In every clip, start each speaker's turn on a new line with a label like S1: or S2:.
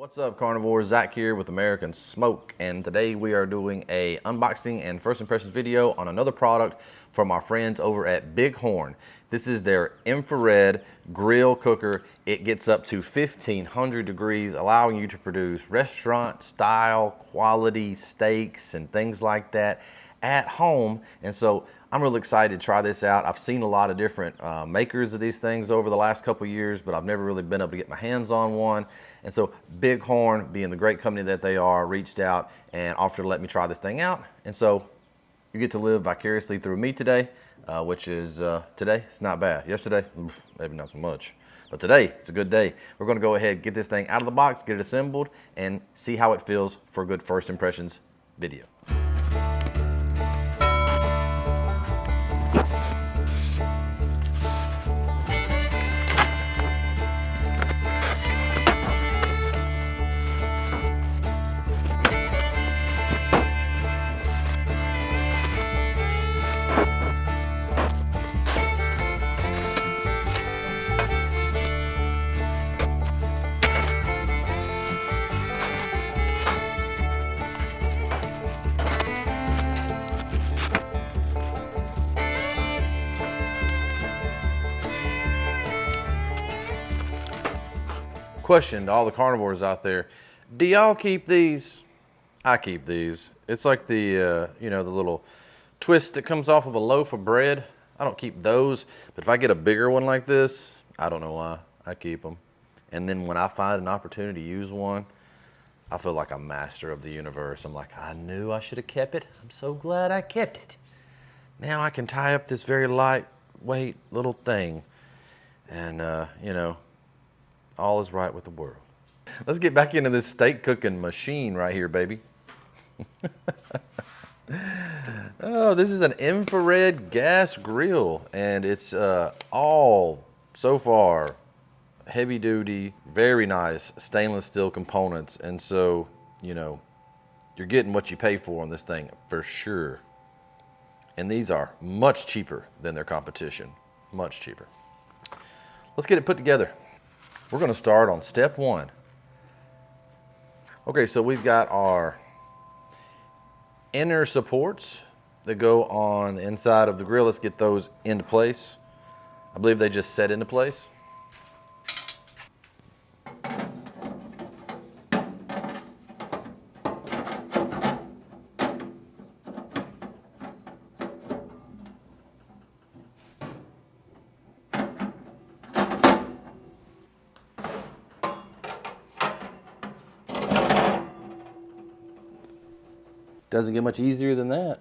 S1: What's up, carnivores? Zach here with American Smoke, and today we are doing a unboxing and first impressions video on another product from our friends over at Bighorn. This is their infrared grill cooker. It gets up to 1500 degrees, allowing you to produce restaurant style quality steaks and things like that at home. And so I'm really excited to try this out. I've seen a lot of different makers of these things over the last couple of years, but I've never really been able to get my hands on one. And so Bighorn, being the great company that they are, reached out and offered to let me try this thing out. And so you get to live vicariously through me today, which is today, it's not bad. Yesterday, maybe not so much. But today, it's a good day. We're gonna go ahead, get this thing out of the box, get it assembled, and see how it feels for a good first impressions video. Question to all the carnivores out there: do y'all keep these? I keep these. It's like the you know, the little twist that comes off of a loaf of bread. I don't keep those, but if I get a bigger one like this, I don't know why, I keep them. And then when I find an opportunity to use one, I feel like a master of the universe. I'm like, I knew I should have kept it. I'm so glad I kept it. Now I can tie up this very lightweight little thing, and you know, all is right with the world. Let's get back into this steak cooking machine right here, baby. Oh, this is an infrared gas grill, and it's all, so far, heavy duty, very nice stainless steel components. And so, you know, you're getting what you pay for on this thing for sure. And these are much cheaper than their competition, much cheaper. Let's get it put together. We're gonna start on step one. Okay, so we've got our inner supports that go on the inside of the grill. Let's get those into place. I believe they just set into place. Doesn't get much easier than that.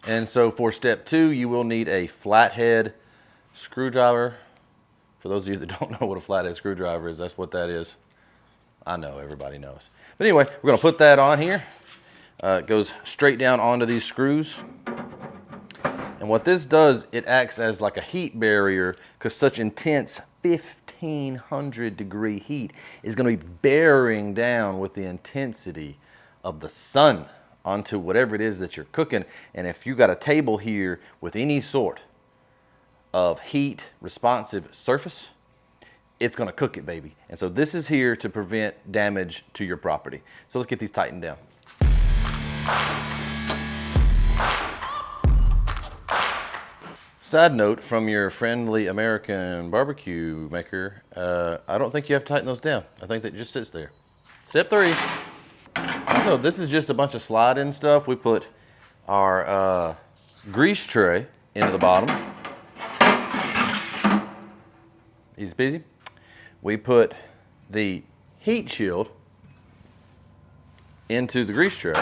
S1: And so for step two, you will need a flathead screwdriver. For those of you that don't know what a flathead screwdriver is, that's what that is. I know, everybody knows. But anyway, we're gonna put that on here. It goes straight down onto these screws. And what this does, it acts as like a heat barrier, because such intense 1500 degree heat is gonna be bearing down with the intensity of the sun onto whatever it is that you're cooking. And if you got a table here with any sort of heat responsive surface, it's gonna cook it, baby. And so this is here to prevent damage to your property. So let's get these tightened down. Side note from your friendly American barbecue maker, I don't think you have to tighten those down. I think that just sits there. Step three. So this is just a bunch of slide-in stuff. We put our grease tray into the bottom. Easy peasy. We put the heat shield into the grease tray.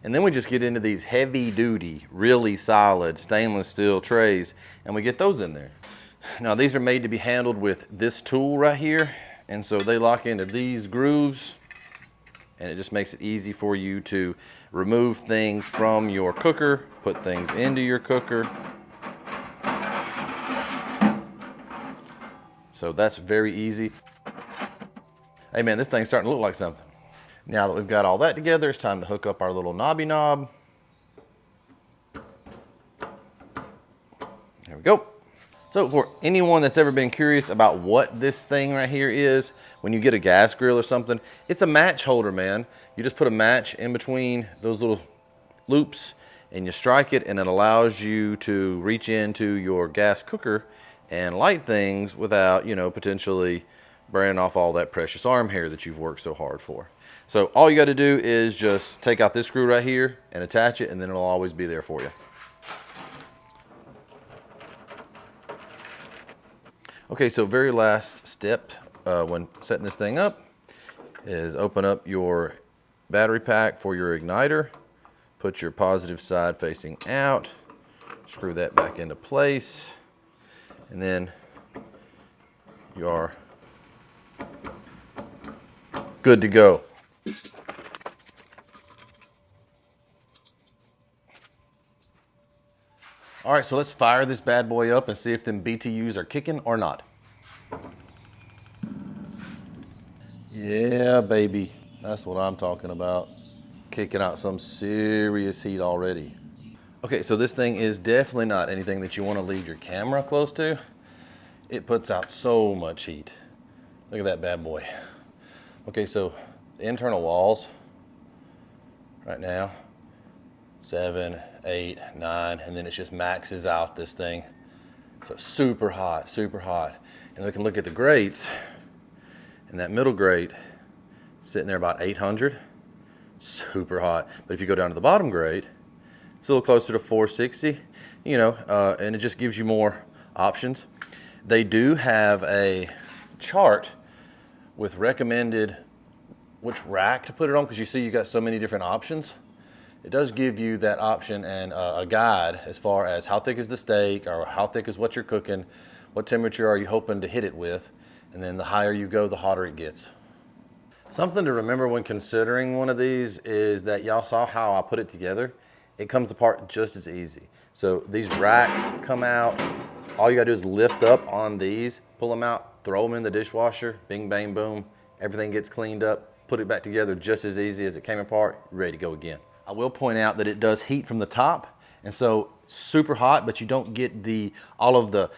S1: And then we just get into these heavy-duty, really solid stainless steel trays, and we get those in there. Now these are made to be handled with this tool right here, and so they lock into these grooves, and it just makes it easy for you to remove things from your cooker, put things into your cooker. So that's very easy. Hey man, this thing's starting to look like something. Now that we've got all that together, it's time to hook up our little knobby knob. There we go. So for anyone that's ever been curious about what this thing right here is, when you get a gas grill or something, it's a match holder, man. You just put a match in between those little loops and you strike it, and it allows you to reach into your gas cooker and light things without, you know, potentially burning off all that precious arm hair that you've worked so hard for. So all you got to do is just take out this screw right here and attach it, and then it'll always be there for you. Okay, so very last step when setting this thing up is open up your battery pack for your igniter. Put your positive side facing out, screw that back into place, and then you are good to go. All right, so let's fire this bad boy up and see if them BTUs are kicking or not. Yeah, baby, that's what I'm talking about. Kicking out some serious heat already. Okay, so this thing is definitely not anything that you want to leave your camera close to. It puts out so much heat. Look at that bad boy. Okay, so the internal walls right now, 7, 8, 9, and then it just maxes out this thing. So super hot, super hot. And we can look at the grates, and that middle grate sitting there about 800. Super hot. But if you go down to the bottom grate, it's a little closer to 460, you know, and it just gives you more options. They do have a chart with recommended which rack to put it on, because you see you got so many different options. It does give you that option and a guide as far as how thick is the steak, or how thick is what you're cooking, what temperature are you hoping to hit it with, and then the higher you go, the hotter it gets. Something to remember when considering one of these is that y'all saw how I put it together. It comes apart just as easy. So these racks come out. All you gotta do is lift up on these, pull them out, throw them in the dishwasher, bing, bang, boom. Everything gets cleaned up, put it back together just as easy as it came apart, ready to go again. I will point out that it does heat from the top, and so super hot, but you don't get all of the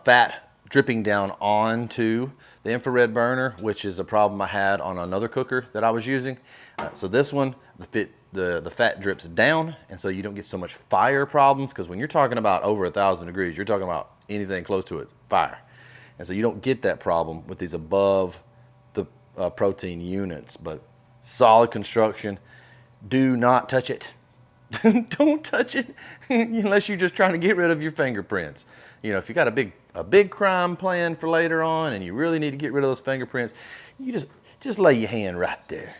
S1: fat dripping down onto the infrared burner, which is a problem I had on another cooker that I was using. So this one, the fat drips down, and so you don't get so much fire problems, because when you're talking about over 1,000 degrees, you're talking about anything close to it, fire. And so you don't get that problem with these above the protein units. But solid construction. Do not touch it. Don't touch it unless you're just trying to get rid of your fingerprints. You know, if you got a big crime plan for later on and you really need to get rid of those fingerprints, you just lay your hand right there.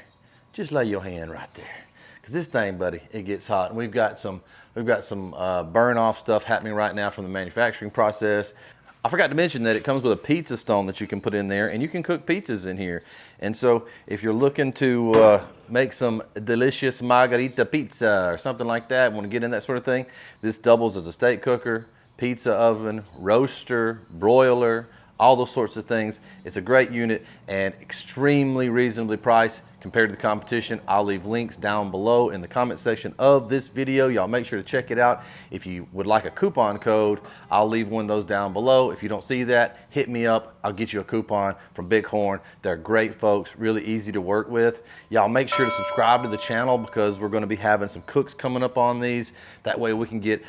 S1: Just lay your hand right there. Because this thing, buddy, it gets hot. And we've got some burn off stuff happening right now from the manufacturing process. I forgot to mention that it comes with a pizza stone that you can put in there, and you can cook pizzas in here. And so if you're looking to make some delicious margarita pizza or something like that, want to get in that sort of thing, this doubles as a steak cooker, pizza oven, roaster, broiler, all those sorts of things. It's a great unit and extremely reasonably priced compared to the competition. I'll leave links down below in the comment section of this video. Y'all make sure to check it out. If you would like a coupon code, I'll leave one of those down below. If you don't see that, hit me up. I'll get you a coupon from Bighorn. They're great folks, really easy to work with. Y'all make sure to subscribe to the channel, because we're going to be having some cooks coming up on these. That way we can get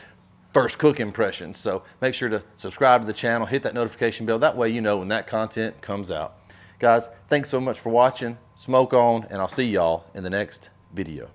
S1: first cook impressions. So make sure to subscribe to the channel, hit that notification bell. That way you know when that content comes out. Guys, thanks so much for watching. Smoke on, and I'll see y'all in the next video.